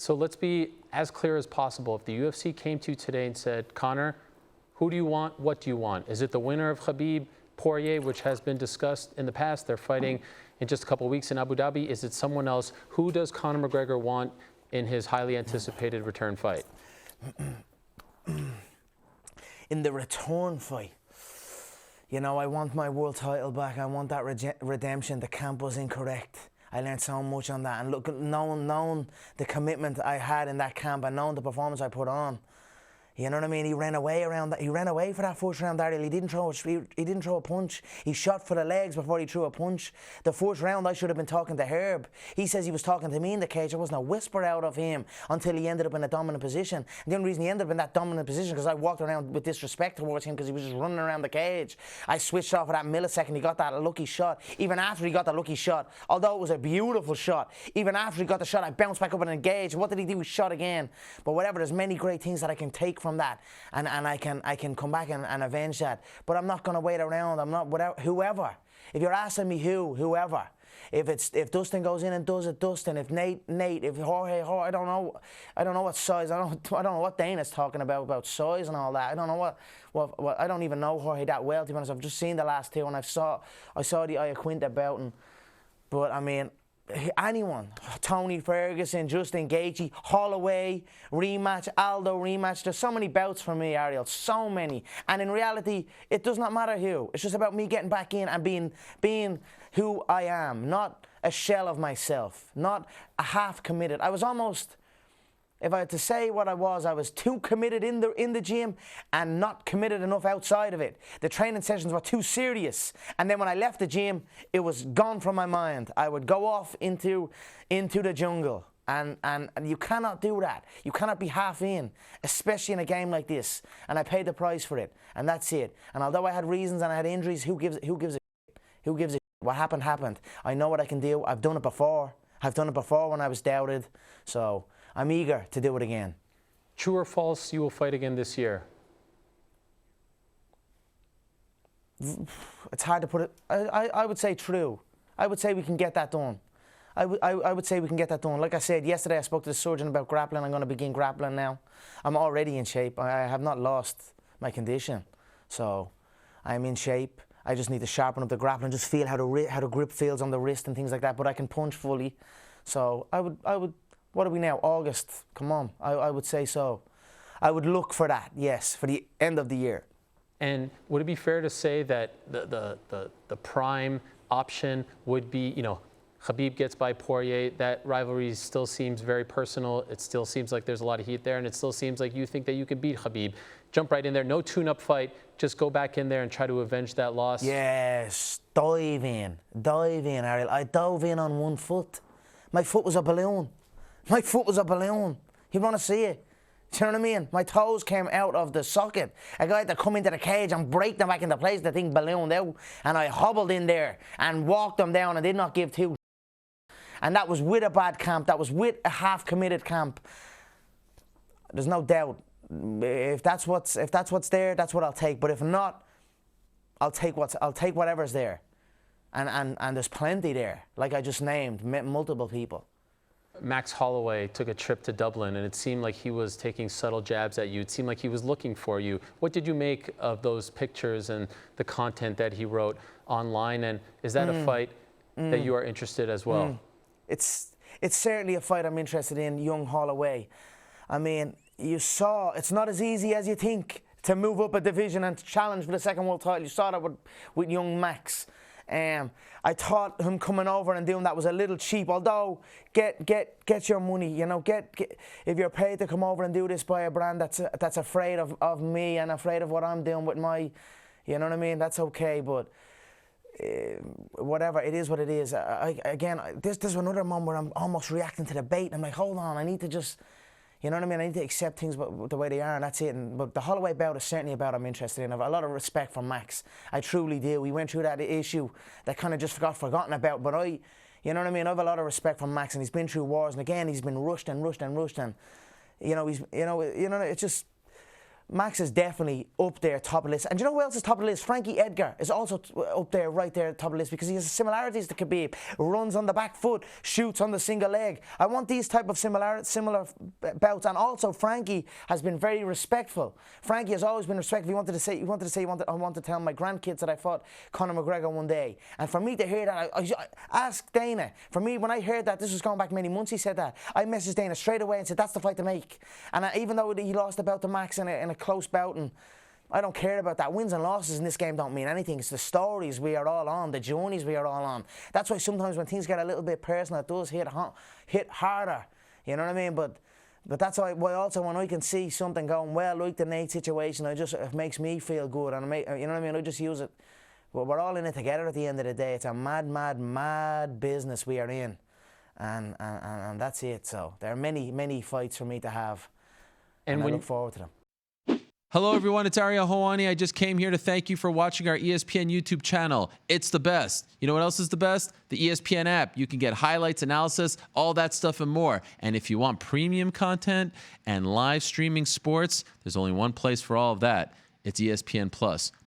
So let's be as clear as possible. If the UFC came to you today and said, Conor, who do you want? What do you want? Is it the winner of Khabib Poirier, which has been discussed in the past? They're fighting in just a couple of weeks in Abu Dhabi. Is it someone else? Who does Conor McGregor want in his highly anticipated return fight? In the return fight, you know, I want my world title back. I want that redemption. The camp was incorrect. I learned so much on that. And look, knowing the commitment I had in that camp and knowing the performance I put on, you know what I mean? He ran away around that. He ran away for that first round, Ariel. He didn't throw a punch. He shot for the legs before he threw a punch. The first round, I should have been talking to Herb. He says he was talking to me in the cage. There wasn't a whisper out of him until he ended up in a dominant position. And the only reason he ended up in that dominant position because I walked around with disrespect towards him because he was just running around the cage. I switched off at that millisecond. He got that lucky shot. Even after he got the lucky shot, although it was a beautiful shot, even after he got the shot, I bounced back up and engaged. What did he do? He shot again. But whatever, there's many great things that I can take from that. And I can come back and avenge that. But I'm not going to wait around. I'm not whatever, whoever. If you're asking me whoever. If Dustin goes in and does it, Dustin. If Nate. If Jorge, I don't know what size. I don't know what Dana's talking about size and all that. I don't know what I don't even know Jorge that well, to be honest. I've just seen the last two and I saw the Iaquinta bout. But I mean, anyone, Tony Ferguson, Justin Gaethje, Holloway, rematch, Aldo rematch. There's so many bouts for me, Ariel, so many. And in reality, it does not matter who. It's just about me getting back in and being who I am, not a shell of myself, not a half committed. I was almost, if I had to say what I was too committed in the gym and not committed enough outside of it. The training sessions were too serious. And then when I left the gym, it was gone from my mind. I would go off into the jungle. And you cannot do that. You cannot be half in, especially in a game like this. And I paid the price for it. And that's it. And although I had reasons and I had injuries, who gives a shit? Who gives a shit? What happened, happened. I know what I can do. I've done it before. I've done it before when I was doubted. So I'm eager to do it again. True or false, you will fight again this year? It's hard to put it. I would say true. I would say we can get that done. I would say we can get that done. Like I said, yesterday I spoke to the surgeon about grappling. I'm going to begin grappling now. I'm already in shape. I have not lost my condition. So I'm in shape. I just need to sharpen up the grappling, just feel how the grip feels on the wrist and things like that. But I can punch fully. So I would. What are we now? August. Come on. I would say so. I would look for that, yes, for the end of the year. And would it be fair to say that the prime option would be, you know, Khabib gets by Poirier, that rivalry still seems very personal. It still seems like there's a lot of heat there, and it still seems like you think that you can beat Khabib. Jump right in there, no tune-up fight, just go back in there and try to avenge that loss. Yes, dive in, Ariel. I dove in on one foot. My foot was a balloon. My foot was a balloon. You want to see it? Do you know what I mean? My toes came out of the socket. A guy had to come into the cage and break them back into place. The thing ballooned out. And I hobbled in there and walked them down and did not give two. And that was with a bad camp. That was with a half-committed camp. There's no doubt. If that's what's there, that's what I'll take. But if not, I'll take whatever's there. And there's plenty there. Like I just named, multiple people. Max Holloway took a trip to Dublin, and it seemed like he was taking subtle jabs at you. It seemed like he was looking for you. What did you make of those pictures and the content that he wrote online? And is that a fight that you are interested as well? It's certainly a fight I'm interested in, young Holloway. I mean, you saw it's not as easy as you think to move up a division and to challenge for the second world title. You saw that with young Max. I thought him coming over and doing that was a little cheap. Although, get your money. You know, if you're paid to come over and do this by a brand that's afraid of me and afraid of what I'm doing with my, you know what I mean. That's okay, but whatever it is, what it is. Again, there's another moment where I'm almost reacting to the bait. I'm like, hold on, I need to just. You know what I mean? I need to accept things the way they are, and that's it. But the Holloway bout is certainly a bout I'm interested in. I have a lot of respect for Max. I truly do. We went through that issue that kind of just got forgotten about. But you know what I mean? I have a lot of respect for Max, and he's been through wars. And again, he's been rushed. And you know, it's just Max is definitely up there, top of the list. And do you know who else is top of the list? Frankie Edgar is also up there, right there, top of the list, because he has similarities to Khabib. Runs on the back foot, shoots on the single leg. I want these type of similar bouts. And also, Frankie has been very respectful. Frankie has always been respectful. He wanted to say, I want to tell my grandkids that I fought Conor McGregor one day. And for me to hear that, I ask Dana. For me, when I heard that, this was going back many months, he said that, I messaged Dana straight away and said, that's the fight to make. And even though he lost the bout to Max in a close bout, and I don't care about that. Wins and losses in this game don't mean anything. It's the stories we are all on, the journeys we are all on. That's why sometimes when things get a little bit personal, it does hit harder. You know what I mean? But that's why also when I can see something going well, like the Nate situation, it makes me feel good. And you know what I mean? I just use it. Well, we're all in it together at the end of the day. It's a mad, mad, mad business we are in. And that's it. So there are many, many fights for me to have. And I look forward to them. Hello, everyone. It's Ariel Helwani. I just came here to thank you for watching our ESPN YouTube channel. It's the best. You know what else is the best? The ESPN app. You can get highlights, analysis, all that stuff and more. And if you want premium content and live streaming sports, there's only one place for all of that. It's ESPN Plus.